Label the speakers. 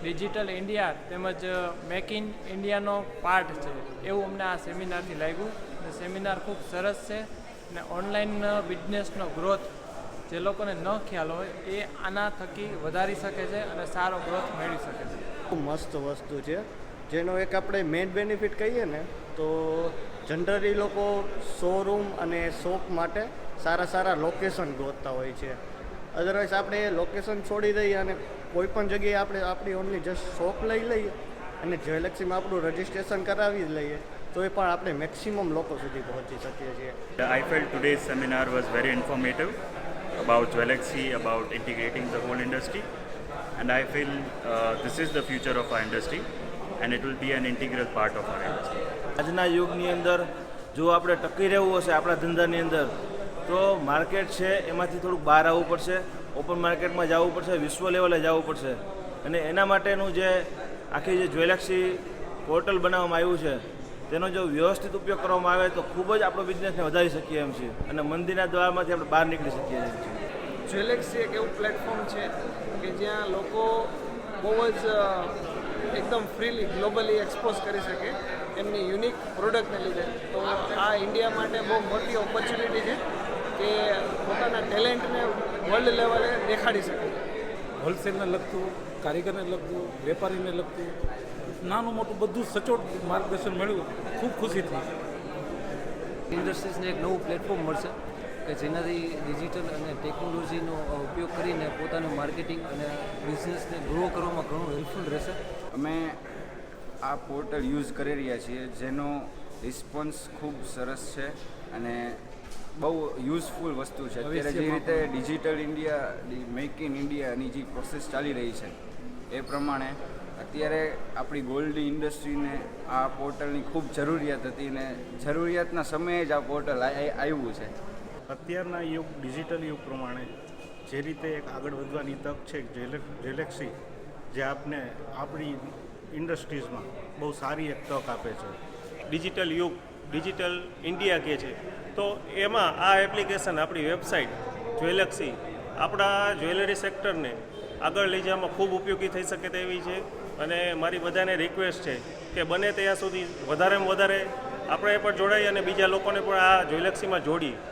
Speaker 1: Digital India તેમજ make in ઇન્ડિયાનો part છે એવું અમને આ સેમિનારથી લાગ્યું. અને સેમિનાર ખૂબ સરસ છે અને ઓનલાઈન બિઝનેસનો ગ્રોથ જે લોકોને ન ખ્યાલ હોય એ આના થકી વધારી શકે છે અને સારો ગ્રોથ મેળવી શકે છે.
Speaker 2: ખૂબ મસ્ત વસ્તુ છે જેનો એક આપણે મેઇન બેનિફિટ કહીએ ને તો જનરલી લોકો શોરૂમ અને શોપ માટે સારા લોકેશન ગોતતા હોય છે. અધરવાઇઝ આપણે એ લોકેશન છોડી દઈએ અને કોઈ પણ જગ્યાએ આપણે આપણી ઓનલી જસ્ટ શોપ લઈ લઈએ અને જ્વેલર્સીમાં આપણું રજિસ્ટ્રેશન કરાવી લઈએ તો એ પણ આપણે મેક્સિમમ લોકો સુધી પહોંચી શકીએ છીએ.
Speaker 3: I felt today's seminar was very informative about Jewelexy, about integrating the whole industry, and I feel this is the future of our industry and it will be an integral part of our industry.
Speaker 4: આજના યુગની અંદર જો આપણે ટકી રહેવું હશે આપણા ધંધાની અંદર તો માર્કેટ છે એમાંથી થોડુંક બહાર આવવું પડશે, ઓપન માર્કેટમાં જવું પડશે, વિશ્વ લેવલે જવું પડશે. અને એના માટેનું જે આખી જે જ્વેલર્સી પોર્ટલ બનાવવામાં આવ્યું છે તેનો જો વ્યવસ્થિત ઉપયોગ કરવામાં આવે તો ખૂબ જ આપણો બિઝનેસને વધારી શકીએ એમ છીએ અને મંદિરના દ્વારમાંથી આપણે બહાર નીકળી શકીએ એમ છીએ.
Speaker 5: જ્વેલર્સી એક એવું પ્લેટફોર્મ છે કે જ્યાં લોકો બહુ જ એકદમ ફ્રીલી ગ્લોબલી એક્સપોઝ કરી શકે એમની યુનિક પ્રોડક્ટને લીધે. તો આ ઇન્ડિયા માટે બહુ મોટી ઓપોર્ચ્યુનિટી છે કે પોતાના ટેલેન્ટને વર્લ્ડ લેવલે દેખાડી શકે.
Speaker 6: હોલસેલને લગતું, કારીગરને લગતું, વેપારીને લગતું નાનું મોટું બધું સચોટ માર્ગદર્શન મળ્યું, ખૂબ ખુશી થઈ.
Speaker 7: ઇન્ડસ્ટ્રીઝને એક નવું પ્લેટફોર્મ મળશે કે જેનાથી ડિજિટલ અને ટેકનોલોજીનો ઉપયોગ કરીને પોતાનું માર્કેટિંગ અને બિઝનેસને ગ્રો કરવામાં ઘણું હેલ્પફુલ રહેશે.
Speaker 8: અમે આ પોર્ટલ યુઝ કરી રહ્યા છીએ જેનો રિસ્પોન્સ ખૂબ સરસ છે અને બહુ યુઝફુલ વસ્તુ છે. અત્યારે જે રીતે ડિજિટલ ઇન્ડિયા, મેક ઇન ઇન્ડિયાની જે પ્રોસેસ ચાલી રહી છે એ પ્રમાણે અત્યારે આપણી ગોલ્ડની ઇન્ડસ્ટ્રીને આ પોર્ટલની ખૂબ જરૂરિયાત હતી અને જરૂરિયાતના સમયે જ આ પોર્ટલ આવ્યું છે.
Speaker 9: અત્યારના યુગ ડિજિટલ યુગ પ્રમાણે જે રીતે એક આગળ વધવાની તક છે જ્વેલર્સી જે આપને આપણી ઇન્ડસ્ટ્રીઝમાં બહુ સારી એક તક આપે છે.
Speaker 10: ડિજિટલ યુગ, ડિજિટલ ઇન્ડિયા કહે છે તો એમાં આ એપ્લિકેશન આપણી વેબસાઇટ જ્વેલર્સી આપણા જ્વેલરી સેક્ટરને આગળ લઈ જવામાં ખૂબ ઉપયોગી થઈ શકે તેવી છે. અને મારી બધાને રિક્વેસ્ટ છે કે બને ત્યાં સુધી વધારેમાં વધારે આપણે પણ જોડાઈએ અને બીજા લોકોને પણ આ જ્વેલર્સીમાં જોડીએ.